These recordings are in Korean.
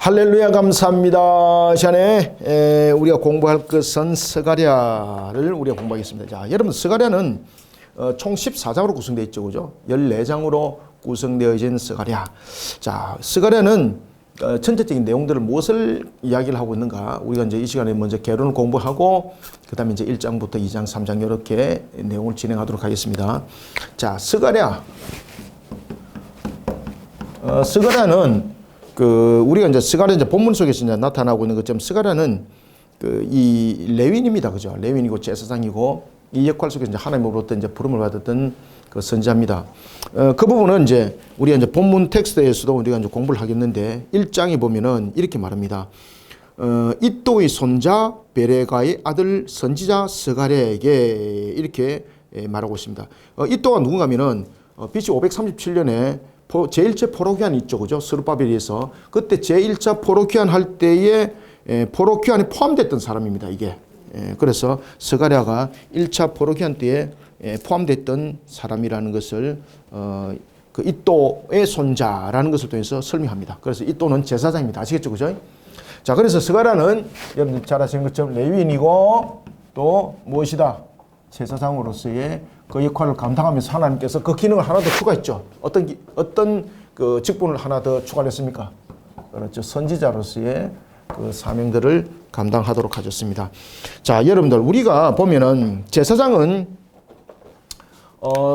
할렐루야 감사합니다. 시간에 우리가 공부할 것은 스가랴를 우리가 공부하겠습니다. 자, 여러분 스가랴는 총 14장으로 구성되어 있죠. 그죠? 14장으로 구성되어진 스가랴. 자, 스가랴는 전체적인 내용들을 무엇을 이야기를 하고 있는가? 우리가 이제 이 시간에 먼저 개론을 공부하고 그다음에 이제 1장부터 2장, 3장 이렇게 내용을 진행하도록 하겠습니다. 자, 스가랴. 스가랴는 우리가 이제 스가랴 이제 본문 속에서 이제 나타나고 있는 것처럼 스가랴는 이 레위인입니다. 그죠? 레위인이고 제사장이고 이 역할 속에서 이제 하나님으로부터 이제 부름을 받았던 그 선지자입니다. 그 부분은 이제 우리가 이제 본문 텍스트에서도 우리가 이제 공부를 하겠는데 1장에 보면은 이렇게 말합니다. 이또의 손자 베레가의 아들 선지자 스가랴에게 이렇게 말하고 있습니다. 이또가 누군가면은 BC 537년에 제1차 포로기한이 있죠. 그죠? 스룹바벨에서. 그때 제1차 포로기한 할 때에 포로기한이 포함됐던 사람입니다. 이게. 그래서 스가랴가 1차 포로기한 때에 포함됐던 사람이라는 것을 그 이또의 손자라는 것을 통해서 설명합니다. 그래서 이또는 제사장입니다. 아시겠죠? 그죠? 자, 그래서 스가랴는 여러분들 잘 아시는 것처럼 레위인이고 또 무엇이다? 제사장으로서의 그 역할을 감당하면서 하나님께서 그 기능을 하나 더 추가했죠. 어떤 그 직분을 하나 더 추가했습니까? 그렇죠. 선지자로서의 그 사명들을 감당하도록 하셨습니다. 자, 여러분들 우리가 보면은 제사장은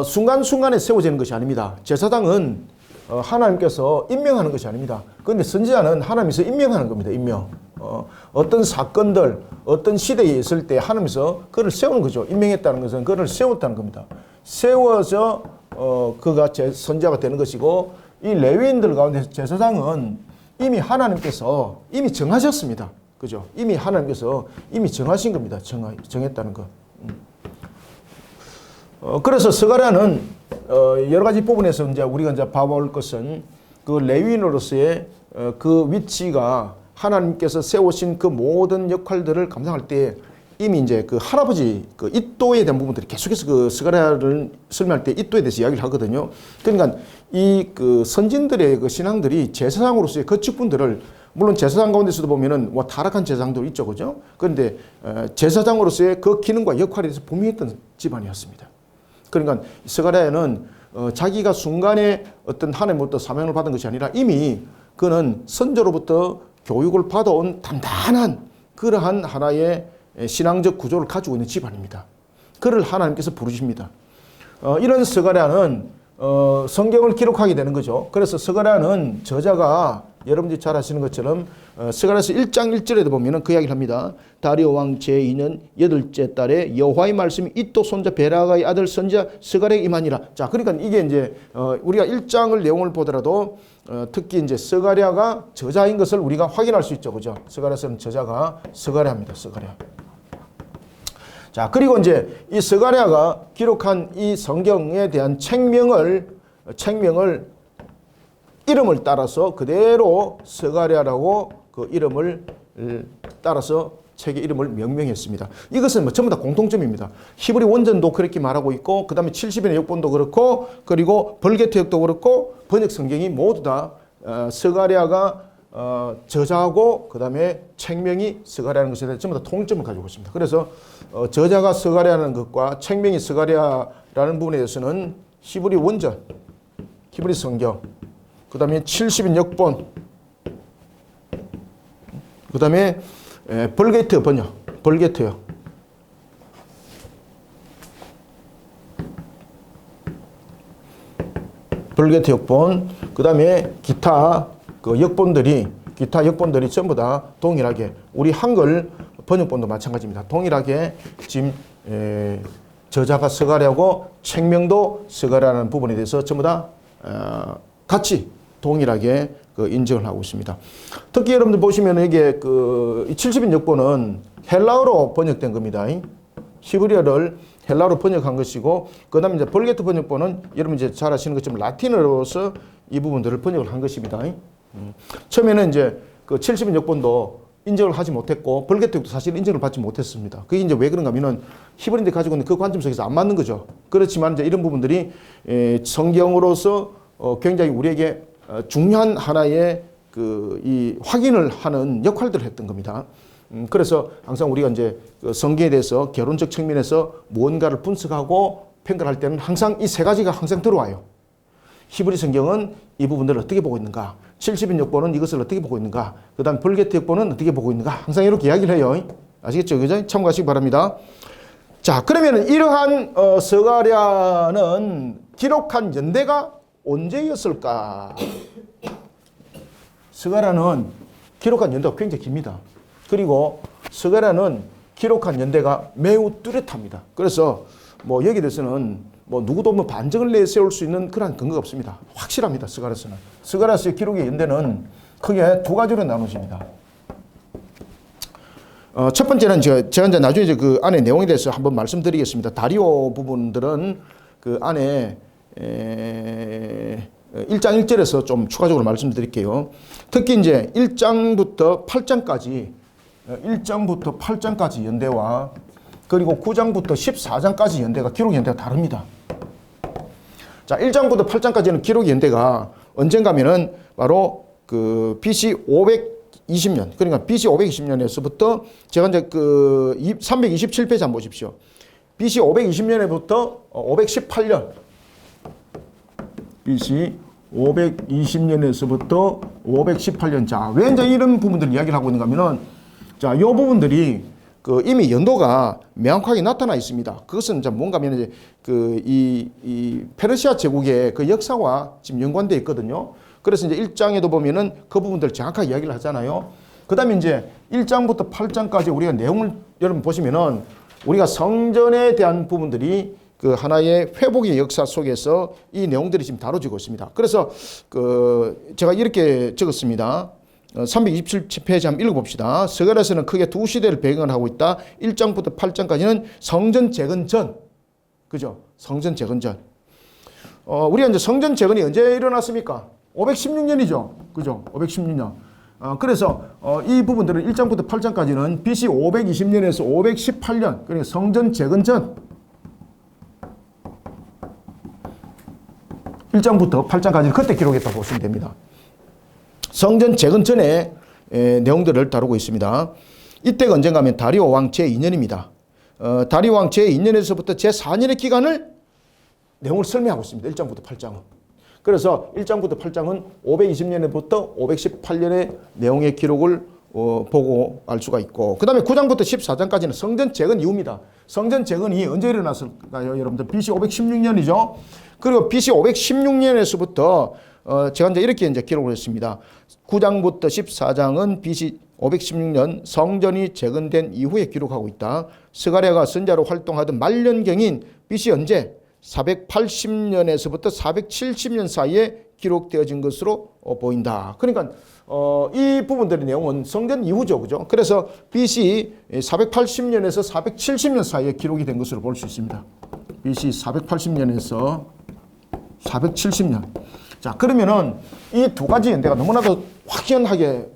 순간순간에 세워지는 것이 아닙니다. 제사장은 하나님께서 임명하는 것이 아닙니다. 그런데 선지자는 하나님께서 임명하는 겁니다. 임명. 어떤 사건들, 어떤 시대에 있을 때 하나님께서 그를 세우는 거죠. 임명했다는 것은 그를 세웠다는 겁니다. 세워서 그가 선지자가 되는 것이고, 이 레위인들 가운데 제사장은 이미 하나님께서 이미 정하셨습니다. 그죠? 이미 하나님께서 이미 정하신 겁니다. 정했다는 것. 그래서 스가랴는 여러 가지 부분에서 이제 우리가 이제 봐볼 것은 그 레위인으로서의 그 위치가 하나님께서 세우신 그 모든 역할들을 감당할 때 이미 이제 그 할아버지 그 이또에 대한 부분들이 계속해서 그 스가랴를 설명할 때 이또에 대해서 이야기를 하거든요. 그러니까 이 그 선진들의 그 신앙들이 제사장으로서의 그 직분들을 물론 제사장 가운데서도 보면은 뭐 타락한 제사장도 있죠, 그죠? 그런데 제사장으로서의 그 기능과 역할에 대해서 분명했던 집안이었습니다. 그러니까 스가랴는 자기가 순간에 어떤 하나님으로부터 사명을 받은 것이 아니라 이미 그는 선조로부터 교육을 받아온 단단한 그러한 하나의 신앙적 구조를 가지고 있는 집안입니다. 그를 하나님께서 부르십니다. 이런 스가랴는 성경을 기록하게 되는 거죠. 그래서 스가랴는 저자가 여러분들이 잘 아시는 것처럼 스가랴서 1장 1절에도 보면 그 이야기를 합니다. 다리오 왕 제2년 8째 달에 여호와의 말씀이 이또 손자 베라가의 아들 선지자 스가랴에게 임하니라. 자, 그러니까 이게 이제 우리가 1장을 내용을 보더라도 특히 이제 스가랴가 저자인 것을 우리가 확인할 수 있죠. 그죠? 스가랴서는 저자가 스가랴입니다. 스가랴. 자, 그리고 이제 이 스가랴가 기록한 이 성경에 대한 책명을 이름을 따라서 그대로 스가랴라고 그 이름을 따라서 책의 이름을 명명했습니다. 이것은 뭐 전부 다 공통점입니다. 히브리 원전도 그렇게 말하고 있고, 그 다음에 70인의 역본도 그렇고, 그리고 벌게트역도 그렇고, 번역 성경이 모두 다 스가랴가 저자고, 그 다음에 책명이 스가랴라는 것에 대해 전부 다 통점을 가지고 있습니다. 그래서 저자가 스가랴라는 것과 책명이 스가랴라는 부분에 대해서는 히브리 원전, 히브리 성경, 그 다음에 70인 역본, 그 다음에 벌게트 번역, 벌게트요. 벌게트 역본, 그 다음에 기타 역본들이 전부 다 동일하게, 우리 한글 번역본도 마찬가지입니다. 동일하게 지금 저자가 스가랴고 책명도 스가랴라는 부분에 대해서 전부 다 같이 동일하게 인정을 하고 있습니다. 특히 여러분들 보시면 이게 그 70인 역본은 헬라어로 번역된 겁니다. 히브리어를 헬라어로 번역한 것이고, 그 다음에 이제 벌게트 번역본은 여러분 이제 잘 아시는 것처럼 라틴어로서 이 부분들을 번역을 한 것입니다. 처음에는 이제 그 70인 역본도 인정을 하지 못했고, 벌게트도 사실 인정을 받지 못했습니다. 그게 이제 왜 그런가 하면은 히브리인들이 가지고 있는 그 관점 속에서 안 맞는 거죠. 그렇지만 이제 이런 부분들이 성경으로서 굉장히 우리에게 중요한 하나의 이 확인을 하는 역할들을 했던 겁니다. 그래서 항상 우리가 이제 그 성경에 대해서 개론적 측면에서 무언가를 분석하고 평가할 때는 항상 이 세 가지가 항상 들어와요. 히브리 성경은 이 부분들을 어떻게 보고 있는가? 70인 역보는 이것을 어떻게 보고 있는가? 그 다음 벌게트 역보는 어떻게 보고 있는가? 항상 이렇게 이야기를 해요. 아시겠죠? 그죠? 참고하시기 바랍니다. 자, 그러면 이러한 스가랴는 기록한 연대가 언제였을까? 스가랴는 기록한 연대가 굉장히 깁니다. 그리고 스가랴는 기록한 연대가 매우 뚜렷합니다. 그래서 뭐 여기에 대해서는 뭐 누구도 뭐 반증을 내세울 수 있는 그런 근거가 없습니다. 확실합니다. 스가랴서는. 스가랴서의 기록의 연대는 크게 두 가지로 나눠집니다. 첫 번째는 제가 이제 나중에 그 안에 내용에 대해서 한번 말씀드리겠습니다. 다리오 부분들은 그 안에 1장 1절에서 좀 추가적으로 말씀드릴게요. 특히 이제 1장부터 8장까지 연대와 그리고 9장부터 14장까지 연대가 기록 연대가 다릅니다. 자, 1장부터 8장까지는 기록 연대가 언젠가면은 바로 그 BC 520년, 그러니까 BC 520년에서부터 제가 이제 그 327페이지 한번 보십시오. BC 520년에부터 518년. BC 520년에서부터 518년. 자, 왜 이제 이런 부분들 이야기를 하고 있는가 하면은 자, 이 부분들이 그 이미 연도가 명확하게 나타나 있습니다. 그것은 이제 뭔가 하면 이제 그 이 페르시아 제국의 그 역사와 지금 연관되어 있거든요. 그래서 이제 1장에도 보면은 그 부분들 정확하게 이야기를 하잖아요. 그 다음에 이제 1장부터 8장까지 우리가 내용을 여러분 보시면은 우리가 성전에 대한 부분들이 그 하나의 회복의 역사 속에서 이 내용들이 지금 다뤄지고 있습니다. 그래서 그 제가 이렇게 적었습니다. 327페이지 한번 읽어봅시다. 스가랴서는 크게 두 시대를 배경을 하고 있다. 1장부터 8장까지는 성전 재건 전. 그죠? 성전 재건 전. 우리가 이제 성전 재건이 언제 일어났습니까? 516년이죠. 그죠? 516년. 그래서 이 부분들은 1장부터 8장까지는 BC 520년에서 518년, 그러니까 성전 재건 전 1장부터 8장까지는 그때 기록했다고 보시면 됩니다. 성전 재건 전의 내용들을 다루고 있습니다. 이때가 언젠가 하면 다리오 왕 제2년입니다. 다리오 왕 제2년에서부터 제4년의 기간을 내용을 설명하고 있습니다. 1장부터 8장은. 그래서 1장부터 8장은 520년부터 518년의 내용의 기록을 보고 알 수가 있고, 그 다음에 9장부터 14장까지는 성전 재건 이후입니다. 성전 재건이 언제 일어났을까요? 여러분들 BC 516년이죠. 그리고 BC 516년에서부터 제가 이제 이렇게 이제 기록을 했습니다. 9장부터 14장은 BC 516년 성전이 재건된 이후에 기록하고 있다. 스가랴가 선자로 활동하던 말년경인 BC 언제? 480년에서부터 470년 사이에 기록되어진 것으로 보인다. 그러니까 이 부분들의 내용은 성전 이후죠. 그죠? 그래서 BC 480년에서 470년 사이에 기록이 된 것으로 볼 수 있습니다. BC 480년에서 470년. 자, 그러면은 이 두 가지 연대가 너무나도 확연하게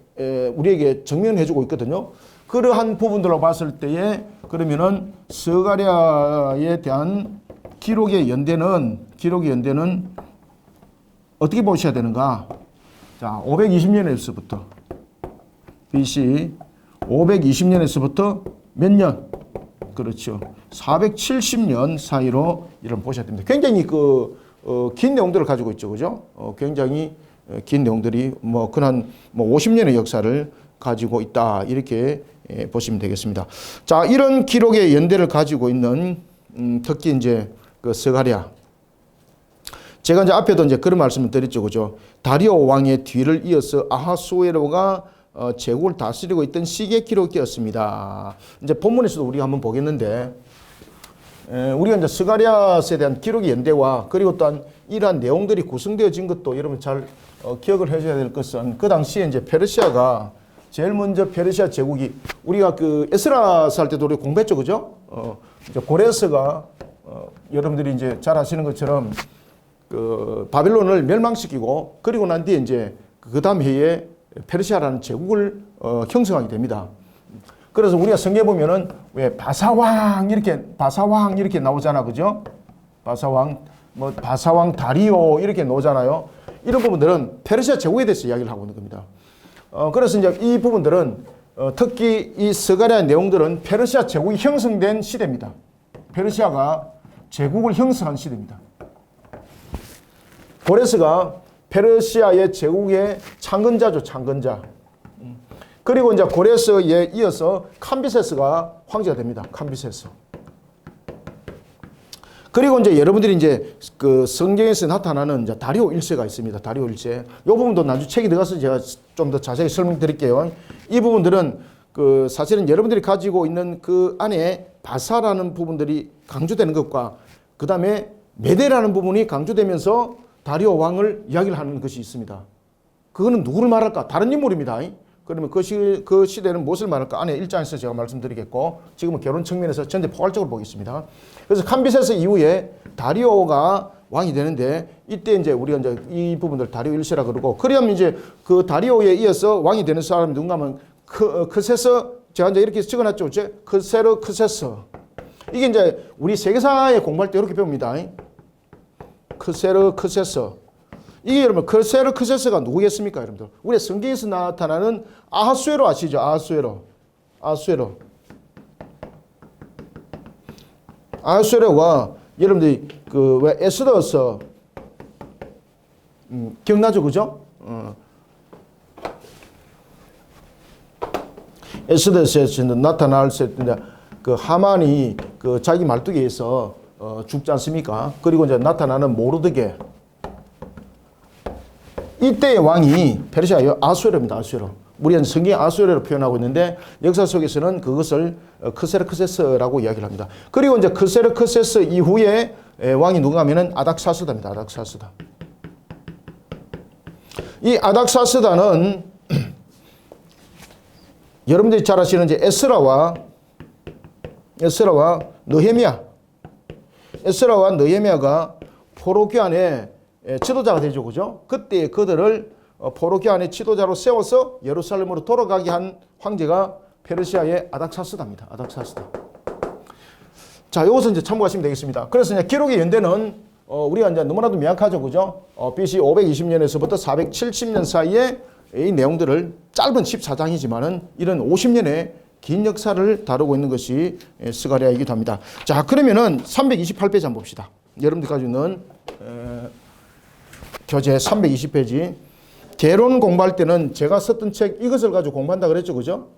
우리에게 정면해주고 있거든요. 그러한 부분들로 봤을 때에 그러면은 스가랴에 대한 기록의 연대는 어떻게 보셔야 되는가? 자, 520년에서부터 BC 520년에서부터 몇 년? 그렇죠. 470년 사이로 이런 보셔야 됩니다. 굉장히 긴 내용들을 가지고 있죠. 그죠? 굉장히 긴 내용들이 그한 50년의 역사를 가지고 있다. 이렇게 보시면 되겠습니다. 자, 이런 기록의 연대를 가지고 있는 특히 이제 그 스가랴. 제가 이제 앞에도 이제 그런 말씀을 드렸죠. 그죠? 다리오 왕의 뒤를 이어서 아하수에로가 제국을 다스리고 있던 시기의 기록이었습니다. 이제 본문에서도 우리가 한번 보겠는데, 우리가 이제 스가랴서에 대한 기록의 연대와 그리고 또한 이러한 내용들이 구성되어진 것도 여러분 잘 기억을 해줘야 될 것은 그 당시에 이제 페르시아가 제일 먼저 페르시아 제국이 우리가 그 에스라서 할 때도 우리 공부했죠. 그죠? 이제 고레스가 여러분들이 이제 잘 아시는 것처럼 그 바빌론을 멸망시키고 그리고 난 뒤에 이제 그 다음 해에 페르시아라는 제국을 형성하게 됩니다. 그래서 우리가 성경에 보면은 왜 바사왕 이렇게 나오잖아. 그죠? 바사왕 다리오 이렇게 나오잖아요. 이런 부분들은 페르시아 제국에 대해서 이야기를 하고 있는 겁니다. 그래서 이제 이 부분들은 특히 이 스가랴의 내용들은 페르시아 제국이 형성된 시대입니다. 페르시아가 제국을 형성한 시대입니다. 고레스가 페르시아의 제국의 창건자죠, 창건자. 그리고 이제 고레스에 이어서 캄비세스가 황제가 됩니다. 캄비세스. 그리고 이제 여러분들이 이제 그 성경에서 나타나는 이제 다리오 1세가 있습니다. 다리오 1세. 이 부분도 나중에 책이 들어가서 제가 좀 더 자세히 설명드릴게요. 이 부분들은 그 사실은 여러분들이 가지고 있는 그 안에 바사라는 부분들이 강조되는 것과 그 다음에 메데라는 부분이 강조되면서 다리오 왕을 이야기를 하는 것이 있습니다. 그거는 누구를 말할까? 다른 인물입니다. 그러면 그 시대는 무엇을 말할까? 안에 1장에서 제가 말씀드리겠고 지금은 결혼 측면에서 전체 포괄적으로 보겠습니다. 그래서 캄비세스 이후에 다리오가 왕이 되는데 이때 이제 우리가 이제 이 부분들 다리오 1세라 그러고 그러면 이제 그 다리오에 이어서 왕이 되는 사람이 누군가 하면 크세스 제가 이제 이렇게 적어놨죠. 크세르 크세스. 이게 이제 우리 세계사에 공부할 때 이렇게 배웁니다. 크세르 크세스. 이게 여러분 크세르 크세스가 누구겠습니까, 여러분들? 우리 성경에서 나타나는 아하수에로 아시죠? 아하수에로. 아하수에로가 여러분들이 그 왜 에스더서 기억나죠, 그죠? 에스더에서 나타날 때 그 하만이 그 자기 말뚝에서 죽지 않습니까? 그리고 이제 나타나는 모르드게. 이때의 왕이 페르시아 아수에로입니다. 아수에로. 우리는 성경에 아수에로로 표현하고 있는데 역사 속에서는 그것을 크세르크세스라고 이야기를 합니다. 그리고 이제 크세르크세스 이후에 왕이 누가 하면은 아닥사스다입니다. 아닥사스다. 이 아닥사스다는 여러분들이 잘 아시는 이제 에스라와 느헤미야가 포로기환의 지도자가 되죠. 그죠? 그때 그들을 포로기환의 지도자로 세워서 예루살렘으로 돌아가게 한 황제가 페르시아의 아닥사스다입니다. 아닥사스다. 자, 이것은 이제 참고하시면 되겠습니다. 그래서 이제 기록의 연대는 우리가 이제 너무나도 명확하죠. 그죠? BC 520년에서부터 470년 사이에 이 내용들을 짧은 14장이지만은 이런 50년의 긴 역사를 다루고 있는 것이 스가랴이기도 합니다. 자, 그러면은 328페이지 한번 봅시다. 여러분들 가지고 있는 교재 320페이지. 개론 공부할 때는 제가 썼던 책 이것을 가지고 공부한다 그랬죠. 그죠?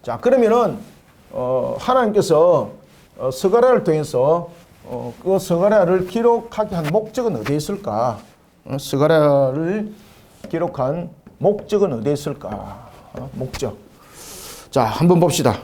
자, 그러면은 하나님께서 스가랴를 통해서 그 스가랴를 기록하게 한 목적은 어디에 있을까? 스가랴를 기록한 목적은 어디에 있을까? 목적. 자, 한번 봅시다.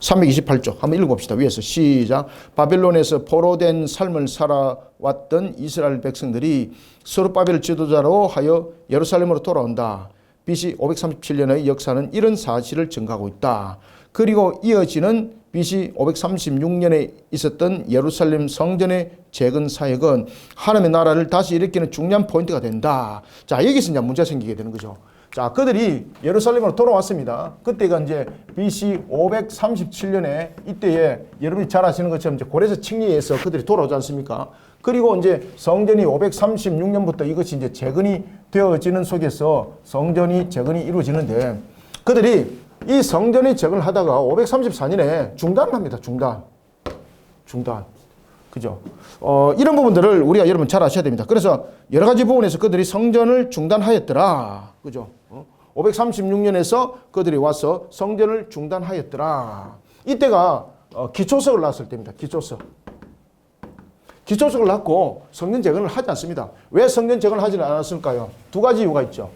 328조 한번 읽어봅시다. 위에서 시작. 바벨론에서 포로된 삶을 살아왔던 이스라엘 백성들이 스룹바벨 지도자로 하여 예루살렘으로 돌아온다. BC 537년의 역사는 이런 사실을 증가하고 있다. 그리고 이어지는 BC 536년에 있었던 예루살렘 성전의 재건 사역은 하나님의 나라를 다시 일으키는 중요한 포인트가 된다. 자, 여기서 이제 문제가 생기게 되는 거죠. 자, 그들이 예루살렘으로 돌아왔습니다. 그때가 이제 BC 537년에 이때에 여러분이 잘 아시는 것처럼 이제 고레스 칭리에서 그들이 돌아오지 않습니까? 그리고 이제 성전이 536년부터 이것이 이제 재건이 되어지는 속에서 성전이 재건이 이루어지는데 그들이 이 성전이 재건을 하다가 534년에 중단을 합니다. 중단. 그죠? 이런 부분들을 우리가 여러분 잘 아셔야 됩니다. 그래서 여러 가지 부분에서 그들이 성전을 중단하였더라. 그죠? 536년에서 그들이 와서 성전을 중단하였더라. 이때가 기초석을 놨을 때입니다. 기초석을 놨고 성전 재건을 하지 않습니다. 왜 성전 재건을 하지 않았을까요? 두 가지 이유가 있죠.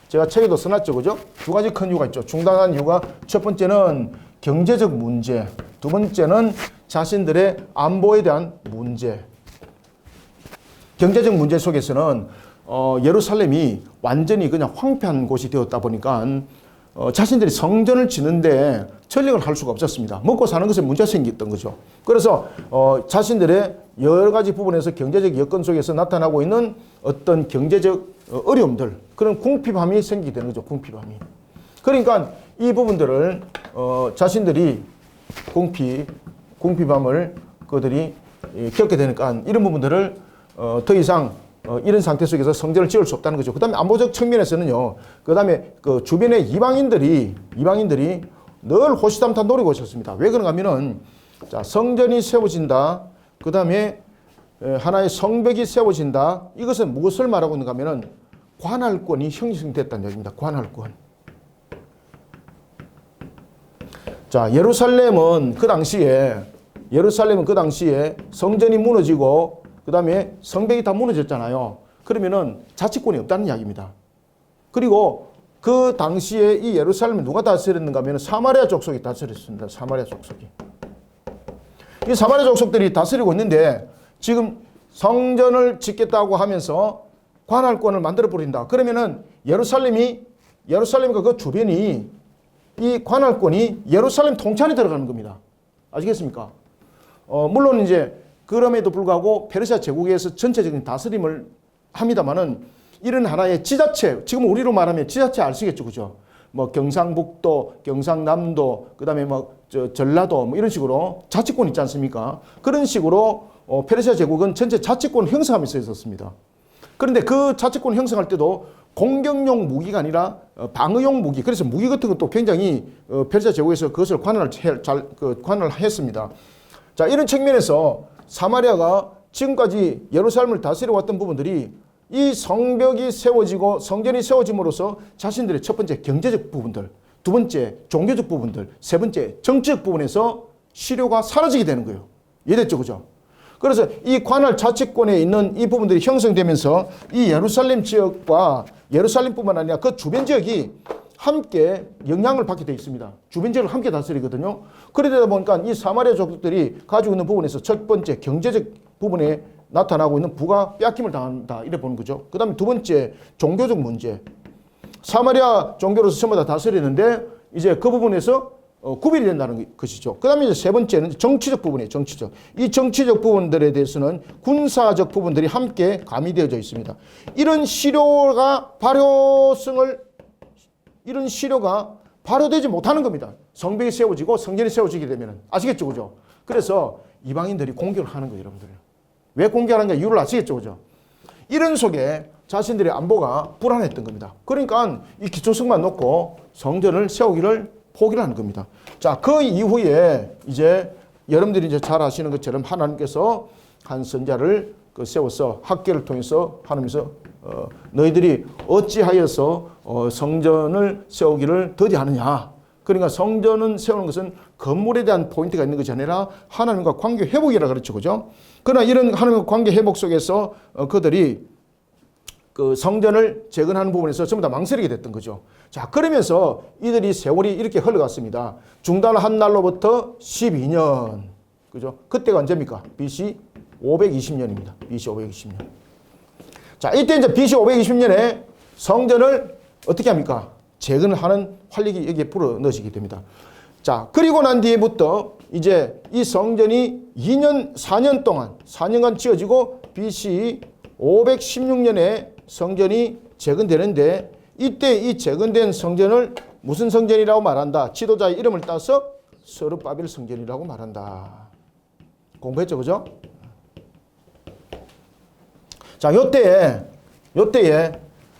제가 책에도 써놨죠. 그죠? 두 가지 큰 이유가 있죠. 중단한 이유가 첫 번째는 경제적 문제, 두 번째는 자신들의 안보에 대한 문제. 경제적 문제 속에서는 예루살렘이 완전히 그냥 황폐한 곳이 되었다 보니까 자신들이 성전을 짓는데 전력을 할 수가 없었습니다. 먹고 사는 것에 문제가 생겼던 거죠. 그래서 자신들의 여러 가지 부분에서 경제적 여건 속에서 나타나고 있는 어떤 경제적 어려움들, 그런 궁핍함이 생기게 되는 거죠. 궁핍함이. 그러니까 이 부분들을 자신들이 궁핍함을 그들이 겪게 되니까 이런 부분들을 더 이상 이런 상태 속에서 성전을 지을 수 없다는 거죠. 그 다음에 안보적 측면에서는요. 그 다음에 그 주변의 이방인들이 늘 호시탐탐 노리고 있었습니다. 왜 그런가 하면은 자, 성전이 세워진다. 그 다음에 하나의 성벽이 세워진다. 이것은 무엇을 말하고 있는가 하면은 관할권이 형성됐다는 얘기입니다. 관할권. 자, 예루살렘은 그 당시에 성전이 무너지고 그 다음에 성벽이 다 무너졌잖아요. 그러면은 자치권이 없다는 이야기입니다. 그리고 그 당시에 이 예루살렘을 누가 다스렸는가 하면 사마리아 족속이 다스렸습니다. 사마리아 족속이. 이 사마리아 족속들이 다스리고 있는데 지금 성전을 짓겠다고 하면서 관할권을 만들어 버린다. 그러면은 예루살렘과 그 주변이 이 관할권이 예루살렘 통치 안에 들어가는 겁니다. 아시겠습니까? 물론 이제 그럼에도 불구하고 페르시아 제국에서 전체적인 다스림을 합니다만은 이런 하나의 지자체, 지금 우리로 말하면 지자체 아시겠죠, 그죠? 뭐 경상북도, 경상남도, 그다음에 뭐 전라도 뭐 이런 식으로 자치권 있지 않습니까? 그런 식으로 페르시아 제국은 전체 자치권을 형성하면서 있었습니다. 그런데 그 자치권 형성할 때도 공격용 무기가 아니라 방어용 무기, 그래서 무기 같은 것도 굉장히 페르시아 제국에서 그것을 관할을 했습니다. 자, 이런 측면에서 사마리아가 지금까지 예루살렘을 다스려 왔던 부분들이 이 성벽이 세워지고 성전이 세워짐으로써 자신들의 첫 번째 경제적 부분들, 두 번째 종교적 부분들, 세 번째 정치적 부분에서 실효가 사라지게 되는 거예요. 이해됐죠, 그죠? 그래서 이 관할 자치권에 있는 이 부분들이 형성되면서 이 예루살렘 지역과 예루살렘뿐만 아니라 그 주변 지역이 함께 영향을 받게 되어 있습니다. 주변 지역을 함께 다스리거든요. 그러다 보니까 이 사마리아 족속들이 가지고 있는 부분에서 첫 번째 경제적 부분에 나타나고 있는 부가 빼앗김을 당한다. 이래 보는 거죠. 그 다음에 두 번째 종교적 문제. 사마리아 종교로서 전부 다 다스리는데 이제 그 부분에서 구별이 된다는 것이죠. 그 다음에 이제 세 번째는 정치적 부분이에요. 정치적. 이 정치적 부분들에 대해서는 군사적 부분들이 함께 가미되어져 있습니다. 이런 실효가 발효되지 못하는 겁니다. 성벽이 세워지고 성전이 세워지게 되면. 아시겠죠, 그죠? 그래서 이방인들이 공격을 하는 거예요, 여러분들. 왜 공격하는가 이유를 아시겠죠, 그죠? 이런 속에 자신들의 안보가 불안했던 겁니다. 그러니까 이 기초석만 놓고 성전을 세우기를 포기를 하는 겁니다. 자, 그 이후에 이제 여러분들이 이제 잘 아시는 것처럼 하나님께서 한 선자를 세워서 학계를 통해서 하나님께서 너희들이 어찌하여서 성전을 세우기를 더디하느냐. 그러니까 성전은 세우는 것은 건물에 대한 포인트가 있는 것이 아니라 하나님과 관계 회복이라 그렇죠, 그죠? 그러나 이런 하나님과 관계 회복 속에서 그들이 그 성전을 재건하는 부분에서 전부 다 망설이게 됐던 거죠. 자, 그러면서 이들이 세월이 이렇게 흘러갔습니다. 중단한 날로부터 12년. 그죠? 그때가 언제입니까? BC 520년입니다. BC 520년. 자, 이때 이제 BC 520년에 성전을 어떻게 합니까? 재건하는 활력이 여기에 불어 넣어지게 됩니다. 자, 그리고 난 뒤에부터 이제 이 성전이 4년간 지어지고 BC 516년에 성전이 재건되는데 이때 이 재건된 성전을 무슨 성전이라고 말한다? 지도자의 이름을 따서 스룹바벨 성전이라고 말한다. 공부했죠, 그죠? 자, 요때에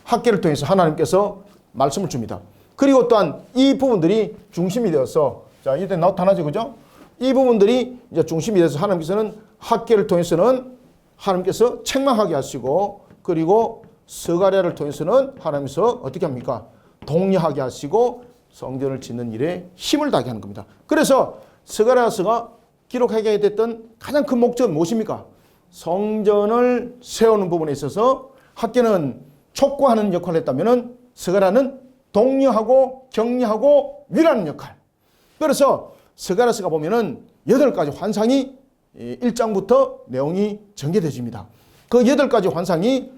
학계를 통해서 하나님께서 말씀을 줍니다. 그리고 또한 이 부분들이 중심이 되어서 자, 이때 나타나죠, 그죠? 이 부분들이 이제 중심이 되어서 하나님께서는 학계를 통해서는 하나님께서 책망하게 하시고 그리고 스가랴를 통해서는 하나님께서 어떻게 합니까? 독려하게 하시고 성전을 짓는 일에 힘을 다하게 하는 겁니다. 그래서 스가랴서가 기록하게 됐던 가장 큰 목적은 무엇입니까? 성전을 세우는 부분에 있어서 학계는 촉구하는 역할을 했다면 스가랴는 독려하고 격려하고 위로하는 역할. 그래서 스가랴서가 보면은 8가지 환상이 1장부터 내용이 전개되집니다. 그 8가지 환상이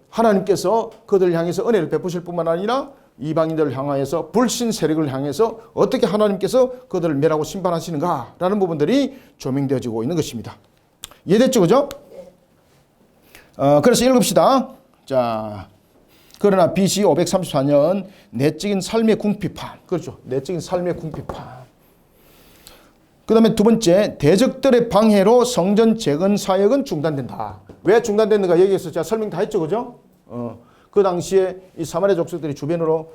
하나님께서 그들을 향해서 은혜를 베푸실 뿐만 아니라 이방인들을 향하여서 불신 세력을 향해서 어떻게 하나님께서 그들을 멸하고 심판하시는가라는 부분들이 조명되어지고 있는 것입니다. 이해됐죠, 그죠? 그래서 읽읍시다. 자, 그러나 BC 534년 내적인 삶의 궁핍함. 그렇죠. 내적인 삶의 궁핍함. 그 다음에 두 번째, 대적들의 방해로 성전 재건 사역은 중단된다. 왜 중단됐는가 여기에서 제가 설명 다 했죠. 그죠? 그 당시에 이 사마리아 족속들이 주변으로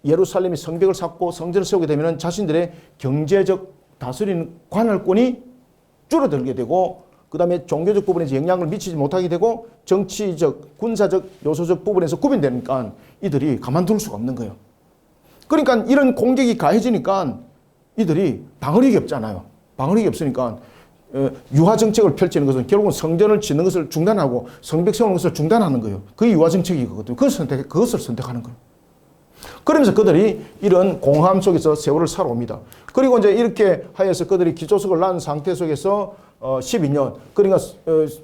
예루살렘이 성벽을 쌓고 성전을 세우게 되면 자신들의 경제적 다스리는 관할권이 줄어들게 되고 그 다음에 종교적 부분에서 영향을 미치지 못하게 되고 정치적, 군사적, 요소적 부분에서 구빈되니까 이들이 가만둘 수가 없는 거예요. 그러니까 이런 공격이 가해지니까 이들이 방어력이 없잖아요. 방어력이 없으니까 유화 정책을 펼치는 것은 결국은 성전을 짓는 것을 중단하고 성벽 세우는 것을 중단하는 거예요. 그게 유화 정책이거든요. 그것을 선택하는 거예요. 그러면서 그들이 이런 공허함 속에서 세월을 살아옵니다. 그리고 이제 이렇게 하여서 그들이 기초석을 낳은 상태 속에서 12년, 그러니까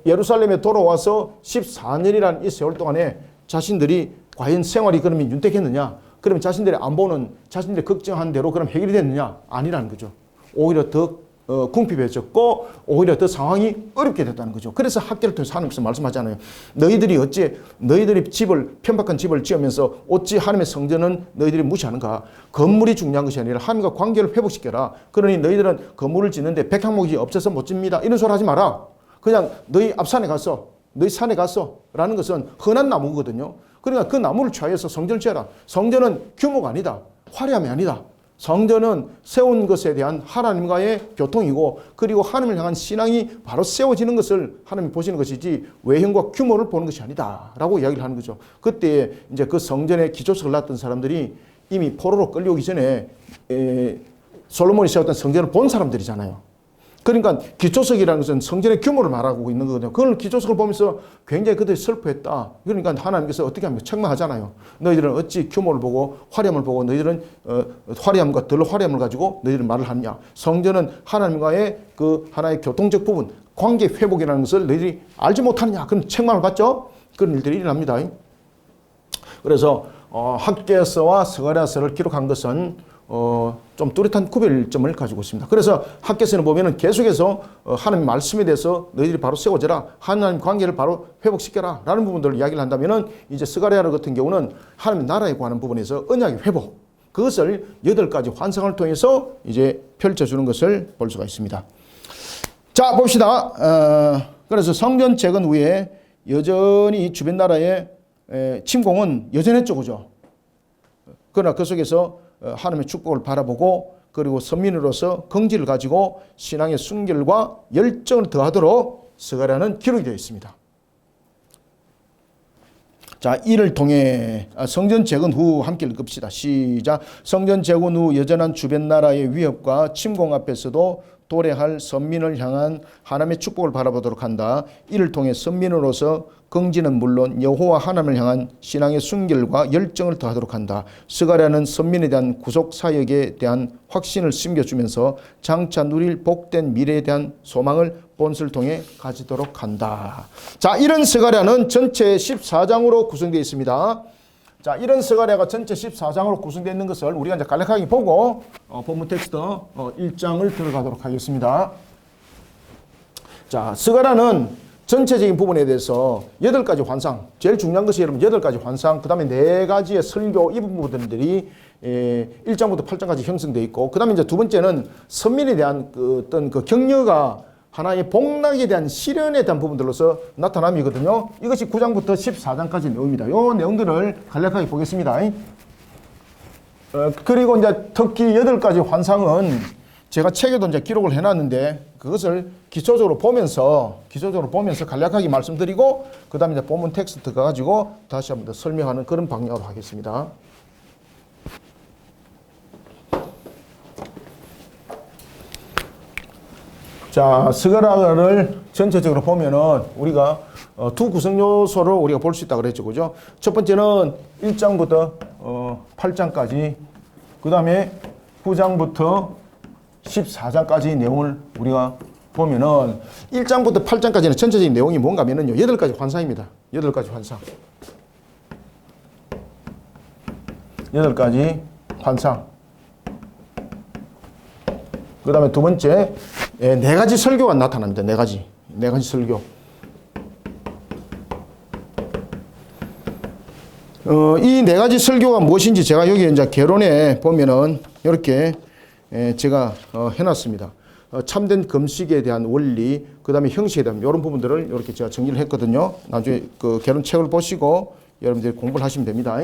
예루살렘에 돌아와서 14년이라는 이 세월 동안에 자신들이 과연 생활이 그러면 윤택했느냐? 그러면 자신들의 안보는 자신들이 걱정한 대로 그럼 해결이 됐느냐? 아니라는 거죠. 오히려 더 궁핍해졌고 오히려 더 상황이 어렵게 됐다는 거죠. 그래서 학계를 통해서 하나님께서 말씀하잖아요. 너희들이 집을 편박한 집을 지으면서 어찌 하나님의 성전은 너희들이 무시하는가? 건물이 중요한 것이 아니라 하나님과 관계를 회복시켜라. 그러니 너희들은 건물을 짓는데 백향목이 없어서 못 집니다. 이런 소리 하지 마라. 그냥 너희 앞산에 가서 너희 산에 가서 라는 것은 흔한 나무거든요. 그러니까 그 나무를 취하여서 성전을 지어라. 성전은 규모가 아니다. 화려함이 아니다. 성전은 세운 것에 대한 하나님과의 교통이고 그리고 하나님을 향한 신앙이 바로 세워지는 것을 하나님이 보시는 것이지 외형과 규모를 보는 것이 아니다 라고 이야기를 하는 거죠. 그때 이제 그 성전의 기초석을 놨던 사람들이 이미 포로로 끌려오기 전에 솔로몬이 세웠던 성전을 본 사람들이잖아요. 그러니까 기초석이라는 것은 성전의 규모를 말하고 있는 거거든요. 그걸 기초석을 보면서 굉장히 그들이 슬퍼했다. 그러니까 하나님께서 어떻게 하면 책망하잖아요. 너희들은 어찌 규모를 보고 화려함을 보고 너희들은 화려함과 덜 화려함을 가지고 너희들은 말을 하느냐. 성전은 하나님과의 그 하나의 교통적 부분, 관계 회복이라는 것을 너희들이 알지 못하느냐. 그럼 책망을 받죠. 그런 일들이 일어납니다. 그래서 학개서와 스가랴서를 기록한 것은 좀 뚜렷한 구별점을 가지고 있습니다. 그래서 학개서는 보면은 계속해서 하나님 말씀에 대해서 너희들이 바로 세워져라. 하나님 관계를 바로 회복시켜라. 라는 부분들을 이야기를 한다면은 이제 스가랴 같은 경우는 하나님 나라에 관한 부분에서 언약의 회복. 그것을 8가지 환상을 통해서 이제 펼쳐주는 것을 볼 수가 있습니다. 자, 봅시다. 그래서 성전 재건 후에 여전히 주변 나라의 침공은 여전했죠. 그죠? 그러나 그 속에서 하나님의 축복을 바라보고 그리고 선민으로서 긍지를 가지고 신앙의 순결과 열정을 더하도록 스가랴는 기록이 되어 있습니다. 자, 이를 통해 성전 재건 후 함께 읽읍시다. 시작. 성전 재건 후 여전한 주변 나라의 위협과 침공 앞에서도 도래할 선민을 향한 하나님의 축복을 바라보도록 한다. 이를 통해 선민으로서 긍지는 물론 여호와 하나님을 향한 신앙의 순결과 열정을 더하도록 한다. 스가랴는 선민에 대한 구속 사역에 대한 확신을 심겨주면서 장차 누릴 복된 미래에 대한 소망을 본서를 통해 가지도록 한다. 자, 이런 스가랴는 전체 14장으로 구성되어 있습니다. 자, 이런 스가랴가 전체 14장으로 구성되어 있는 것을 우리가 이제 간략하게 보고 본문 텍스트 1장을 들어가도록 하겠습니다. 자, 스가랴는 전체적인 부분에 대해서 8가지 환상, 제일 중요한 것이 여러분 8가지 환상, 그 다음에 4가지의 설교 이 부분들이 1장부터 8장까지 형성되어 있고, 그 다음에 이제 두 번째는 선민에 대한 그 어떤 그 격려가 하나의 복락에 대한 시련에 대한 부분들로서 나타남이거든요. 이것이 9장부터 14장까지 내용입니다. 이 내용들을 간략하게 보겠습니다. 그리고 이제 특히 8가지 환상은 제가 책에도 이제 기록을 해놨는데 그것을 기초적으로 보면서 간략하게 말씀드리고 그 다음에 이제 본문 텍스트 가지고 다시 한번 더 설명하는 그런 방향으로 하겠습니다. 자, 스가랴를 전체적으로 보면은 우리가 두 구성 요소를 우리가 볼 수 있다 그랬죠, 그죠? 첫 번째는 1장부터 8장까지, 그 다음에 9장부터 14장까지 내용을 우리가 보면은 1장부터 8장까지는 전체적인 내용이 뭔가 하면은요, 8가지 환상입니다. 8가지 환상. 8가지 환상. 그 다음에 두 번째, 4가지 설교가 나타납니다. 4가지 설교. 이 4가지 설교가 무엇인지 제가 여기 이제 개론에 보면은 이렇게 제가 해놨습니다. 참된 금식에 대한 원리, 그 다음에 형식에 대한 이런 부분들을 이렇게 제가 정리를 했거든요. 나중에 그 개론책을 보시고 여러분들이 공부를 하시면 됩니다.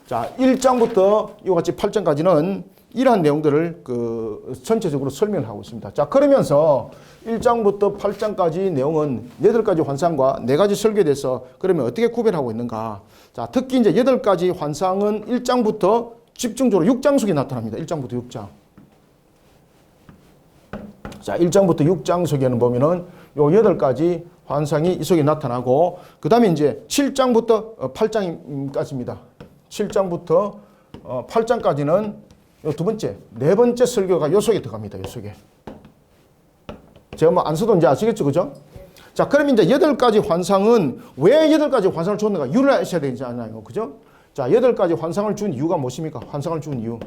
자, 1장부터 이와 같이 8장까지는 이러한 내용들을 그 전체적으로 설명을 하고 있습니다. 자, 그러면서 1장부터 8장까지 내용은 8가지 환상과 4가지 설교에 대해서 그러면 어떻게 구별하고 있는가. 자, 특히 이제 8가지 환상은 1장부터 집중적으로 6장 속에 나타납니다. 1장부터 6장. 자, 1장부터 6장 속에는 보면은 요 8가지 환상이 이 속에 나타나고, 그 다음에 이제 7장부터 8장까지입니다. 7장부터 8장까지는 요 두 번째, 네 번째 설교가 요 속에 들어갑니다. 요 속에. 제가 뭐 안 써도 이제 아시겠죠? 그죠? 자, 그럼 이제 8가지 환상은 왜 8가지 환상을 줬는가? 이유를 아셔야 되지 않나요? 그죠? 자, 8가지 환상을 준 이유가 무엇입니까? 환상을 준 이유.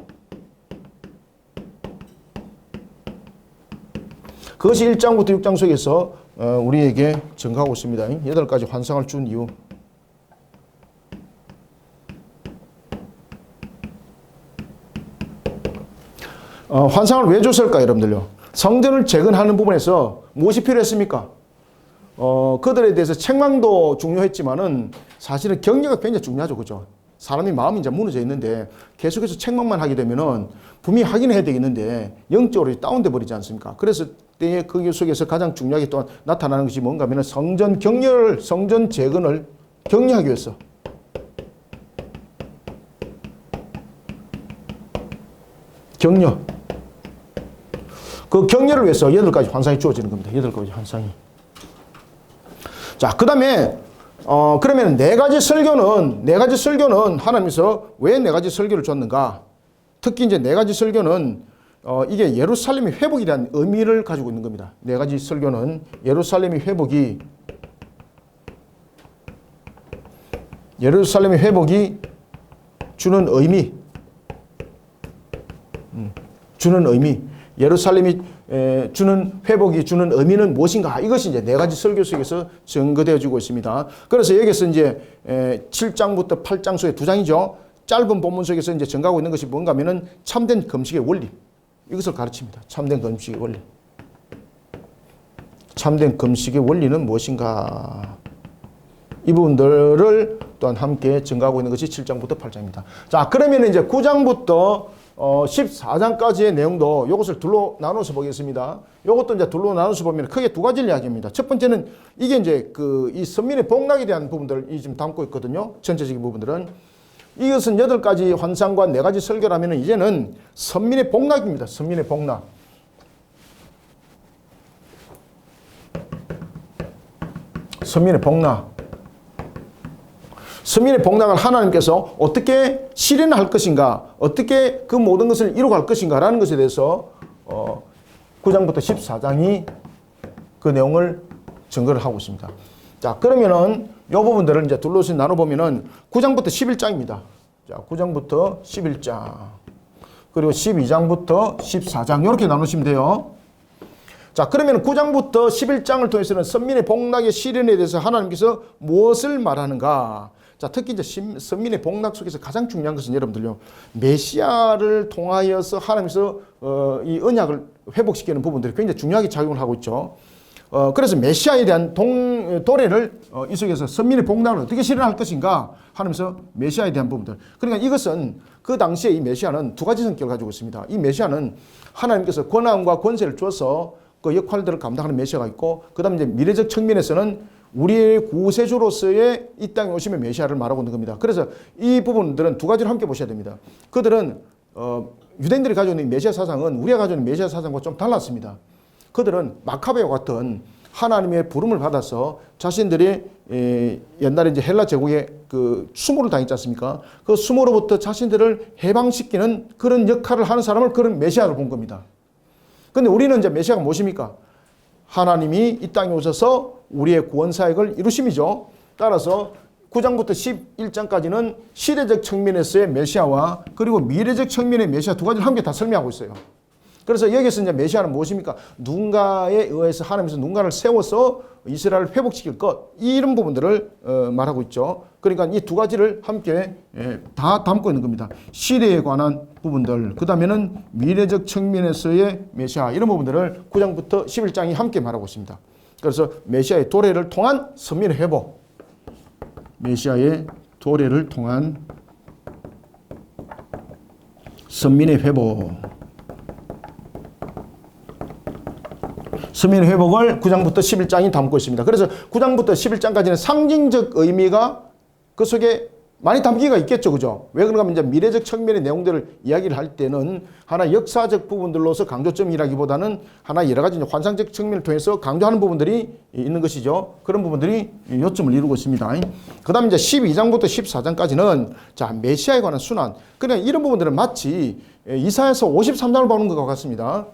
그것이 1장부터 6장 속에서 우리에게 증가하고 있습니다. 8가지 환상을 준 이유. 환상을 왜 줬을까, 여러분들요? 성전을 재건하는 부분에서 무엇이 필요했습니까? 그들에 대해서 책망도 중요했지만은 사실은 격려가 굉장히 중요하죠. 그죠? 사람이 마음이 이제 무너져 있는데 계속해서 책망만 하게 되면은 분명히 하긴 해야 되겠는데 영적으로 다운돼 버리지 않습니까? 그래서 때에 그 속에서 가장 중요하게 또 나타나는 것이 뭔가 하면 성전 격려를, 성전 재건을 격려하기 위해서. 격려. 그 격려를 위해서 8가지 환상이 주어지는 겁니다. 8가지 환상이. 자, 그 다음에 그러면 4가지 설교는 하나님께서 왜 4가지 설교를 줬는가? 특히 이제 4가지 설교는 이게 예루살렘의 회복에 대한 의미를 가지고 있는 겁니다. 4가지 설교는 예루살렘의 회복이 주는 의미, 예루살렘이 주는 회복이 주는 의미는 무엇인가? 이것이 이제 4가지 설교 속에서 증거되어지고 있습니다. 그래서 여기서 이제 7장부터 8장 속에 2장이죠. 짧은 본문 속에서 이제 증가하고 있는 것이 뭔가 하면은 참된 금식의 원리. 이것을 가르칩니다. 참된 금식의 원리. 참된 금식의 원리는 무엇인가? 이 부분들을 또한 함께 증가하고 있는 것이 7장부터 8장입니다. 자, 그러면 이제 9장부터 14장까지의 내용도 이것을 둘로 나눠서 보겠습니다. 이것도 이제 둘로 나눠서 보면 크게 2가지를 이야기합니다. 첫 번째는 이게 이제 이 선민의 복락에 대한 부분들이 지금 담고 있거든요. 전체적인 부분들은. 이것은 8가지 환상과 4가지 설교라면 이제는 선민의 복락입니다. 선민의 복락. 선민의 복락. 선민의 복락을 하나님께서 어떻게 실현할 것인가, 어떻게 그 모든 것을 이루어갈 것인가 라는 것에 대해서 9장부터 14장이 그 내용을 증거를 하고 있습니다. 자, 그러면은 이 부분들을 이제 둘러서 나눠보면은 9장부터 11장입니다. 자, 9장부터 11장. 그리고 12장부터 14장. 이렇게 나누시면 돼요. 자, 그러면 9장부터 11장을 통해서는 선민의 복락의 실현에 대해서 하나님께서 무엇을 말하는가? 자, 특히 이제 선민의 복락 속에서 가장 중요한 것은 여러분들요, 메시아를 통하여서 하나님께서 이 언약을 회복시키는 부분들이 굉장히 중요하게 작용을 하고 있죠. 그래서 메시아에 대한 도래를 이 속에서 선민의 복락을 어떻게 실현할 것인가 하면서 메시아에 대한 부분들. 그러니까 이것은 그 당시에 이 메시아는 2가지 성격을 가지고 있습니다. 이 메시아는 하나님께서 권한과 권세를 줘서 그 역할들을 감당하는 메시아가 있고, 그 다음에 이제 미래적 측면에서는 우리의 구세주로서의 이 땅에 오시면 메시아를 말하고 있는 겁니다. 그래서 이 부분들은 2가지를 함께 보셔야 됩니다. 그들은 유대인들이 가지고 있는 메시아 사상은 우리가 가지고 있는 메시아 사상과 좀 달랐습니다. 그들은 마카베와 같은 하나님의 부름을 받아서 자신들이 옛날에 이제 헬라 제국의 그 수모를 당했지 않습니까? 그 수모로부터 자신들을 해방시키는 그런 역할을 하는 사람을 그런 메시아로 본 겁니다. 근데 우리는 이제 메시아가 무엇입니까? 하나님이 이 땅에 오셔서 우리의 구원 사역을 이루심이죠. 따라서 9장부터 11장까지는 시대적 측면에서의 메시아와 그리고 미래적 측면의 메시아 2가지를 함께 다 설명하고 있어요. 그래서 여기서 이제 메시아는 무엇입니까? 누군가에 의해서 하나님께서 누군가를 세워서 이스라엘을 회복시킬 것, 이런 부분들을 말하고 있죠. 그러니까 이 두 가지를 함께 다 담고 있는 겁니다. 시대에 관한 부분들, 그 다음에는 미래적 측면에서의 메시아, 이런 부분들을 9장부터 11장이 함께 말하고 있습니다. 그래서 메시아의 도래를 통한 선민의 회복, 메시아의 도래를 통한 선민의 회복, 선민의 회복을 9장부터 11장이 담고 있습니다. 그래서 9장부터 11장까지는 상징적 의미가 그 속에 많이 담기가 있겠죠. 그죠? 왜 그런가 하면 이제 미래적 측면의 내용들을 이야기를 할 때는 하나 역사적 부분들로서 강조점이라기보다는 하나 여러 가지 환상적 측면을 통해서 강조하는 부분들이 있는 것이죠. 그런 부분들이 요점을 이루고 있습니다. 그 다음에 이제 12장부터 14장까지는 자, 메시아에 관한 순환. 그냥 이런 부분들은 마치 이사야서 53장을 보는 것과 같습니다.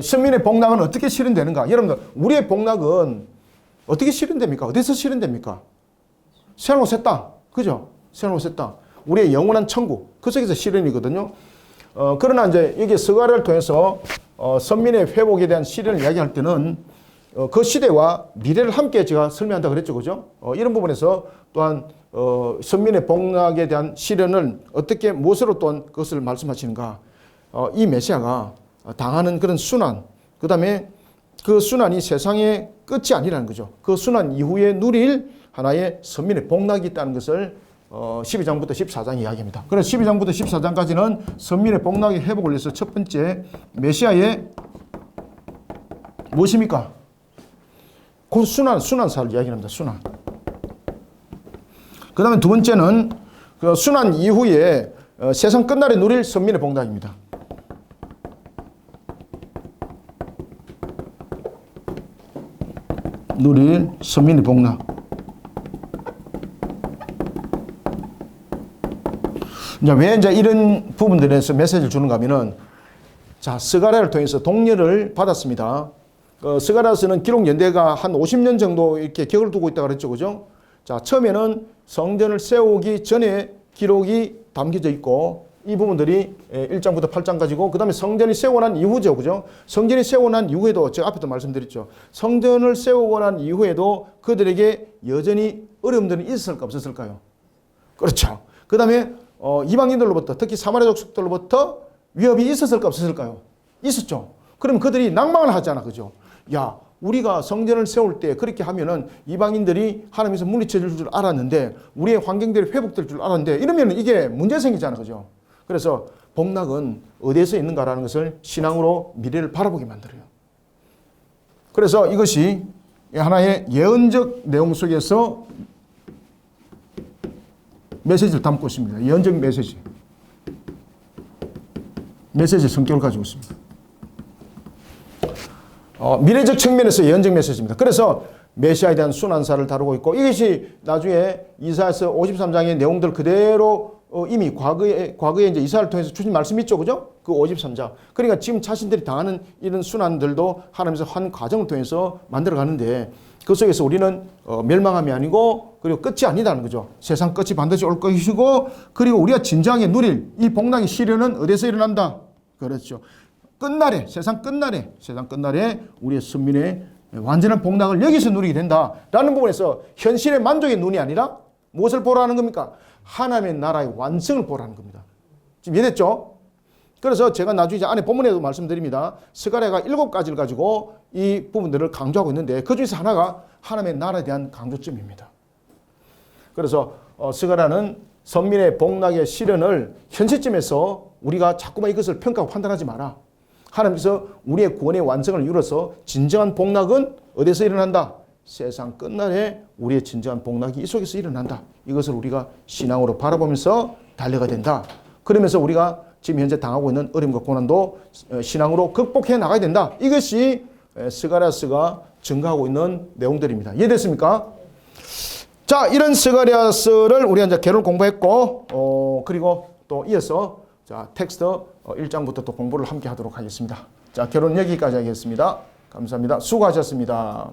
선민의 복락은 어떻게 실현되는가? 여러분들, 우리의 복락은 어떻게 실현됩니까? 어디서 실현됩니까? 새로운 새 땅. 그죠? 새로운 새 땅. 우리의 영원한 천국. 그 속에서 실현이거든요. 그러나 이제 여기 스가랴를 통해서 선민의 회복에 대한 실현을 이야기할 때는 그 시대와 미래를 함께 제가 설명한다 그랬죠. 그죠? 이런 부분에서 또한 선민의 복락에 대한 실현을 어떻게 무엇으로 또한 그것을 말씀하시는가? 이 메시아가 당하는 그런 순환, 그 다음에 그 순환이 세상의 끝이 아니라는 거죠. 그 순환 이후에 누릴 하나의 선민의 복락이 있다는 것을 12장부터 14장 이야기합니다. 그래서 12장부터 14장까지는 선민의 복락의 회복을 위해서 첫 번째 메시아의 무엇입니까? 그 순환사를 이야기합니다. 순환. 그 다음에 두 번째는 그 순환 이후에 세상 끝날에 누릴 선민의 복락입니다. 누릴 선민의 복락. 왜 이제 이런 부분들에서 메시지를 주는가 하면은, 자, 스가랴를 통해서 동료를 받았습니다. 스가랴서는 기록 연대가 한 50년 정도 이렇게 격을 두고 있다고 그랬죠. 그죠? 자, 처음에는 성전을 세우기 전에 기록이 담겨져 있고, 이 부분들이 1장부터 8장까지고, 그 다음에 성전이 세우고 난 이후죠. 그죠? 성전이 세우고 난 이후에도, 제가 앞에도 말씀드렸죠. 성전을 세우고 난 이후에도 그들에게 여전히 어려움들은 있었을까, 없었을까요? 그렇죠. 그 다음에 이방인들로부터, 특히 사마리아 족속들로부터 위협이 있었을까, 없었을까요? 있었죠. 그럼 그들이 낭망을 하잖아. 그죠? 야, 우리가 성전을 세울 때 그렇게 하면은 이방인들이 하나님에서 물리쳐질 줄 알았는데, 우리의 환경들이 회복될 줄 알았는데, 이러면 이게 문제 생기잖아. 그죠? 그래서 복락은 어디에서 있는가라는 것을 신앙으로 미래를 바라보게 만들어요. 그래서 이것이 하나의 예언적 내용 속에서 메시지를 담고 있습니다. 예언적 메시지. 메시지 성격을 가지고 있습니다. 미래적 측면에서 예언적 메시지입니다. 그래서 메시아에 대한 순환사를 다루고 있고, 이것이 나중에 이사야서 53장의 내용들 그대로 이미 과거에 이제 이사야를 통해서 주신 말씀이 있죠. 그죠? 그 53장. 그러니까 지금 자신들이 당하는 이런 순환들도 하나님께서 한 과정을 통해서 만들어 가는데, 그 속에서 우리는 멸망함이 아니고, 그리고 끝이 아니다는 거죠. 세상 끝이 반드시 올 것이고, 그리고 우리가 진정하게 누릴 이 복락의 실현은 어디서 일어난다? 그렇죠. 끝날에, 세상 끝날에 우리의 선민의 완전한 복락을 여기서 누리게 된다라는 부분에서 현실의 만족의 눈이 아니라 무엇을 보라는 겁니까? 하나님의 나라의 완성을 보라는 겁니다. 지금 이해됐죠? 그래서 제가 나중에 이제 안에 본문에도 말씀드립니다. 스가랴가 7가지를 가지고 이 부분들을 강조하고 있는데, 그 중에서 하나가 하나님의 나라에 대한 강조점입니다. 그래서 스가랴는 선민의 복락의 실현을 현 시점에서 우리가 자꾸만 이것을 평가하고 판단하지 마라. 하나님께서 우리의 구원의 완성을 이루어서 진정한 복락은 어디서 일어난다? 세상 끝날에 우리의 진정한 복락이 이 속에서 일어난다. 이것을 우리가 신앙으로 바라보면서 달려가야 된다. 그러면서 우리가 지금 현재 당하고 있는 어려움과 고난도 신앙으로 극복해 나가야 된다. 이것이 스가랴서가 증거하고 있는 내용들입니다. 이해됐습니까? 자, 이런 스가랴서를 우리가 이제 개론 공부했고, 그리고 또 이어서 자, 텍스트 1장부터 또 공부를 함께 하도록 하겠습니다. 자, 결론 여기까지 하겠습니다. 감사합니다. 수고하셨습니다.